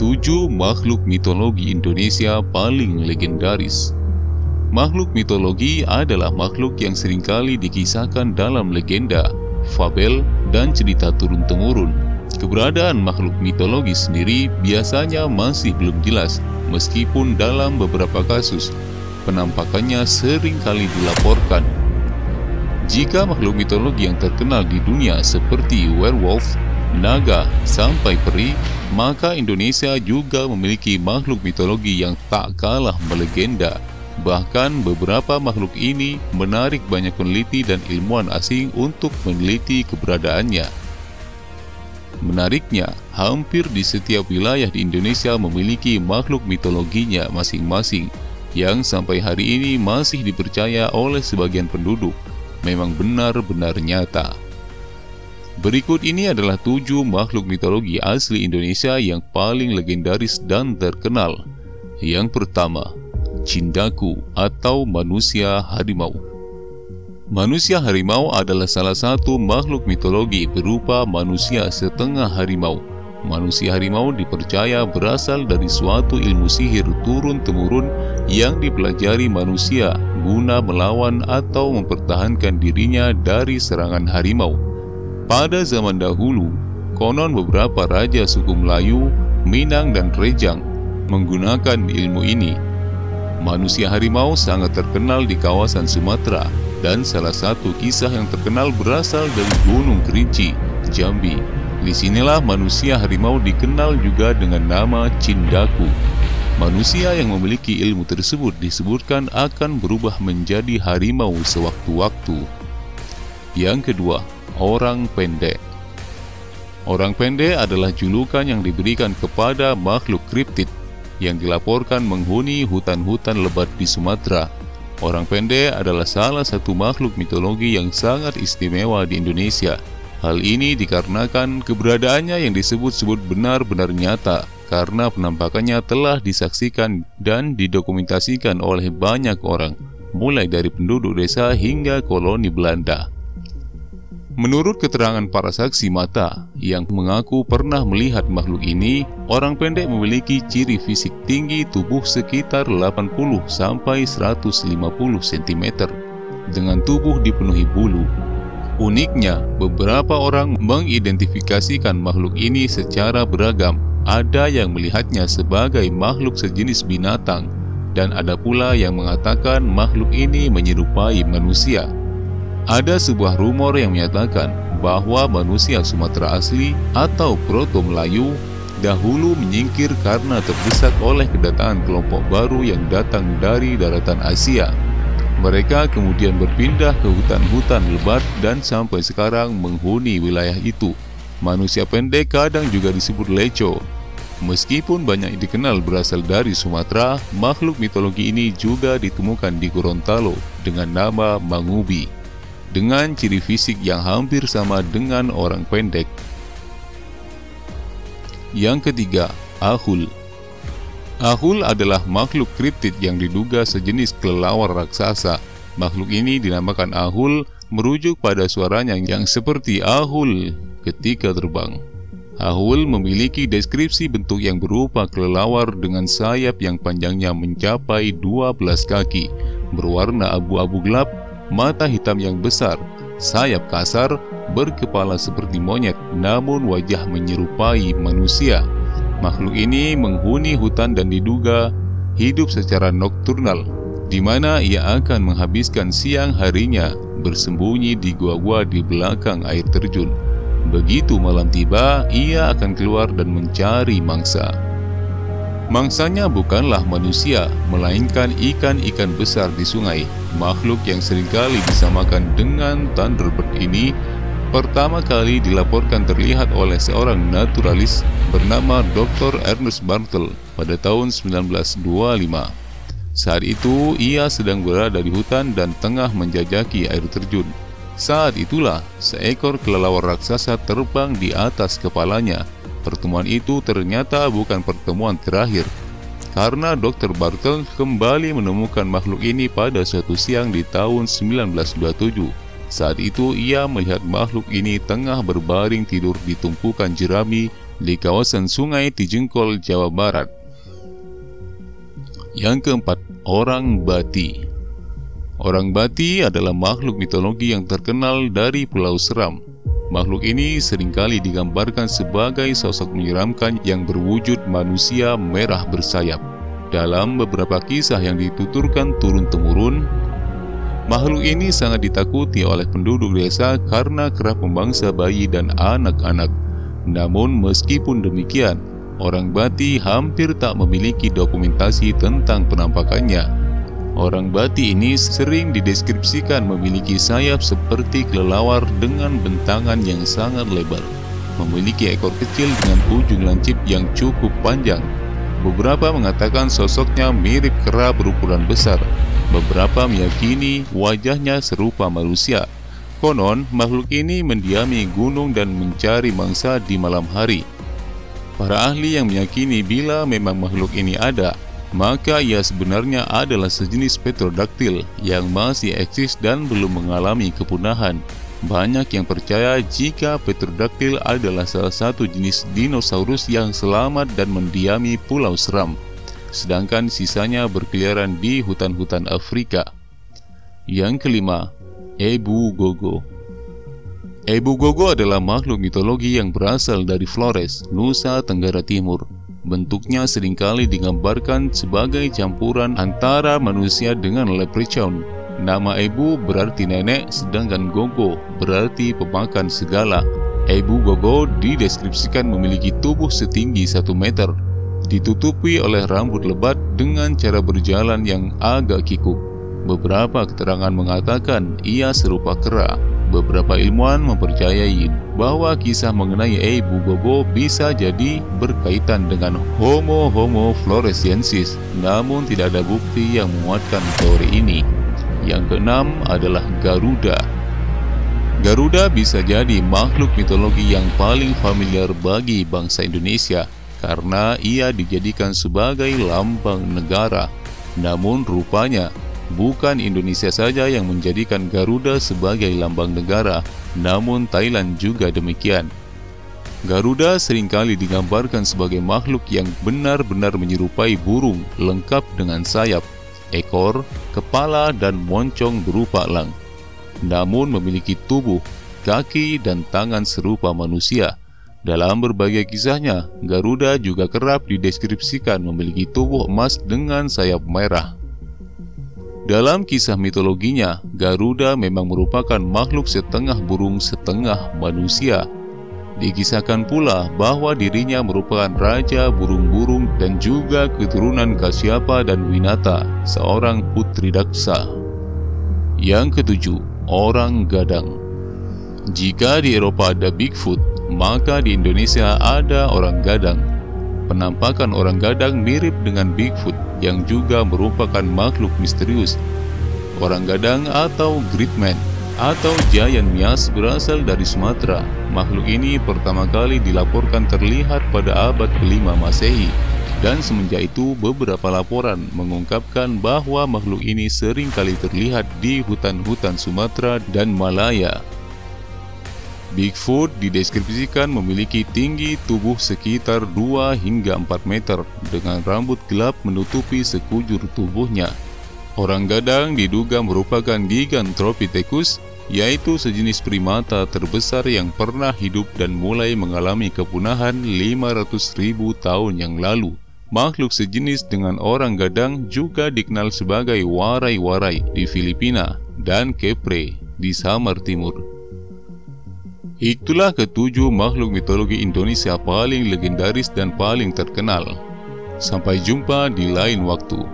7 makhluk mitologi Indonesia paling legendaris. Makhluk mitologi adalah makhluk yang seringkali dikisahkan dalam legenda, fabel, dan cerita turun-temurun. Keberadaan makhluk mitologi sendiri biasanya masih belum jelas, meskipun dalam beberapa kasus penampakannya sering kali dilaporkan. Jika makhluk mitologi yang terkenal di dunia seperti werewolf, naga, sampai peri, maka Indonesia juga memiliki makhluk mitologi yang tak kalah melegenda. Bahkan beberapa makhluk ini menarik banyak peneliti dan ilmuwan asing untuk meneliti keberadaannya. Menariknya, hampir di setiap wilayah di Indonesia memiliki makhluk mitologinya masing-masing, yang sampai hari ini masih dipercaya oleh sebagian penduduk memang benar-benar nyata. Berikut ini adalah 7 makhluk mitologi asli Indonesia yang paling legendaris dan terkenal. Yang pertama, Cindaku atau manusia harimau. Manusia harimau adalah salah satu makhluk mitologi berupa manusia setengah harimau. Manusia harimau dipercaya berasal dari suatu ilmu sihir turun-temurun yang dipelajari manusia guna melawan atau mempertahankan dirinya dari serangan harimau. Pada zaman dahulu, konon beberapa raja suku Melayu, Minang, dan Rejang menggunakan ilmu ini. Manusia harimau sangat terkenal di kawasan Sumatera, dan salah satu kisah yang terkenal berasal dari Gunung Kerinci, Jambi. Disinilah manusia harimau dikenal juga dengan nama Cindaku. Manusia yang memiliki ilmu tersebut disebutkan akan berubah menjadi harimau sewaktu-waktu. Yang kedua, orang pendek. Orang pendek adalah julukan yang diberikan kepada makhluk kriptid yang dilaporkan menghuni hutan-hutan lebat di Sumatera. Orang pendek adalah salah satu makhluk mitologi yang sangat istimewa di Indonesia. Hal ini dikarenakan keberadaannya yang disebut-sebut benar-benar nyata, karena penampakannya telah disaksikan dan didokumentasikan oleh banyak orang, mulai dari penduduk desa hingga koloni Belanda. Menurut keterangan para saksi mata yang mengaku pernah melihat makhluk ini, orang pendek memiliki ciri fisik tinggi tubuh sekitar 80-150 cm dengan tubuh dipenuhi bulu. Uniknya, beberapa orang mengidentifikasikan makhluk ini secara beragam. Ada yang melihatnya sebagai makhluk sejenis binatang, dan ada pula yang mengatakan makhluk ini menyerupai manusia. Ada sebuah rumor yang menyatakan bahwa manusia Sumatera asli atau Proto-Melayu dahulu menyingkir karena terdesak oleh kedatangan kelompok baru yang datang dari daratan Asia. Mereka kemudian berpindah ke hutan-hutan lebat dan sampai sekarang menghuni wilayah itu. Manusia pendek kadang juga disebut leco. Meskipun banyak dikenal berasal dari Sumatera, makhluk mitologi ini juga ditemukan di Gorontalo dengan nama Mangubi, dengan ciri fisik yang hampir sama dengan orang pendek. Yang ketiga, Ahul. Ahul adalah makhluk kriptid yang diduga sejenis kelelawar raksasa. Makhluk ini dinamakan Ahul merujuk pada suaranya yang seperti ahul ketika terbang. Ahul memiliki deskripsi bentuk yang berupa kelelawar dengan sayap yang panjangnya mencapai 12 kaki, berwarna abu-abu gelap, mata hitam yang besar, sayap kasar, berkepala seperti monyet, namun wajah menyerupai manusia. Makhluk ini menghuni hutan dan diduga hidup secara nokturnal, di mana ia akan menghabiskan siang harinya bersembunyi di gua-gua di belakang air terjun. Begitu malam tiba, ia akan keluar dan mencari mangsa. Mangsanya bukanlah manusia, melainkan ikan-ikan besar di sungai. Makhluk yang seringkali disamakan dengan Thunderbird ini pertama kali dilaporkan terlihat oleh seorang naturalis bernama Dr. Ernest Bartle pada tahun 1925. Saat itu, ia sedang berada di hutan dan tengah menjajaki air terjun. Saat itulah, seekor kelelawar raksasa terbang di atas kepalanya. Pertemuan itu ternyata bukan pertemuan terakhir, karena Dr. Bartle kembali menemukan makhluk ini pada suatu siang di tahun 1927. Saat itu ia melihat makhluk ini tengah berbaring tidur di tumpukan jerami di kawasan Sungai Tijengkol, Jawa Barat. Yang keempat, orang Bati. Orang Bati adalah makhluk mitologi yang terkenal dari Pulau Seram. Makhluk ini seringkali digambarkan sebagai sosok menyeramkan yang berwujud manusia merah bersayap. Dalam beberapa kisah yang dituturkan turun-temurun, makhluk ini sangat ditakuti oleh penduduk desa karena kerap membangsa bayi dan anak-anak. Namun meskipun demikian, orang Bati hampir tak memiliki dokumentasi tentang penampakannya. Orang Bati ini sering dideskripsikan memiliki sayap seperti kelelawar dengan bentangan yang sangat lebar, memiliki ekor kecil dengan ujung lancip yang cukup panjang. Beberapa mengatakan sosoknya mirip kera berukuran besar. Beberapa meyakini wajahnya serupa manusia. Konon, makhluk ini mendiami gunung dan mencari mangsa di malam hari. Para ahli yang meyakini bila memang makhluk ini ada, maka ia sebenarnya adalah sejenis pterodaktil yang masih eksis dan belum mengalami kepunahan. Banyak yang percaya jika pterodaktil adalah salah satu jenis dinosaurus yang selamat dan mendiami Pulau Seram, sedangkan sisanya berkeliaran di hutan-hutan Afrika. Yang kelima, Ebu Gogo. Ebu Gogo adalah makhluk mitologi yang berasal dari Flores, Nusa Tenggara Timur. Bentuknya seringkali digambarkan sebagai campuran antara manusia dengan leprechaun. Nama Ebu berarti nenek, sedangkan Gogo berarti pemakan segala. Ebu Gogo dideskripsikan memiliki tubuh setinggi 1 meter, ditutupi oleh rambut lebat dengan cara berjalan yang agak kikuk. Beberapa keterangan mengatakan ia serupa kera. Beberapa ilmuwan mempercayai bahwa kisah mengenai Ebu Gogo bisa jadi berkaitan dengan Homo floresiensis, namun tidak ada bukti yang menguatkan teori ini. Yang keenam adalah Garuda. Garuda bisa jadi makhluk mitologi yang paling familiar bagi bangsa Indonesia karena ia dijadikan sebagai lambang negara. Namun rupanya bukan Indonesia saja yang menjadikan Garuda sebagai lambang negara, namun Thailand juga demikian. Garuda seringkali digambarkan sebagai makhluk yang benar-benar menyerupai burung, lengkap dengan sayap, ekor, kepala, dan moncong berupa elang. Namun memiliki tubuh, kaki, dan tangan serupa manusia. Dalam berbagai kisahnya, Garuda juga kerap dideskripsikan memiliki tubuh emas dengan sayap merah. Dalam kisah mitologinya, Garuda memang merupakan makhluk setengah burung setengah manusia. Dikisahkan pula bahwa dirinya merupakan raja burung-burung dan juga keturunan Kasyapa dan Winata, seorang putri daksa. Yang ketujuh, orang gadang. Jika di Eropa ada Bigfoot, maka di Indonesia ada orang gadang. Penampakan orang gadang mirip dengan Bigfoot yang juga merupakan makhluk misterius. Orang gadang atau Greatman atau Giant Mias berasal dari Sumatera. Makhluk ini pertama kali dilaporkan terlihat pada abad ke-5 Masehi, dan semenjak itu beberapa laporan mengungkapkan bahwa makhluk ini sering kali terlihat di hutan-hutan Sumatera dan Malaya. Bigfoot dideskripsikan memiliki tinggi tubuh sekitar 2 hingga 4 meter dengan rambut gelap menutupi sekujur tubuhnya. Orang gadang diduga merupakan Gigantopithecus, yaitu sejenis primata terbesar yang pernah hidup dan mulai mengalami kepunahan 500.000 tahun yang lalu. Makhluk sejenis dengan orang gadang juga dikenal sebagai warai-warai di Filipina dan kepre di Samar Timur. Itulah ketujuh makhluk mitologi Indonesia paling legendaris dan paling terkenal. Sampai jumpa di lain waktu.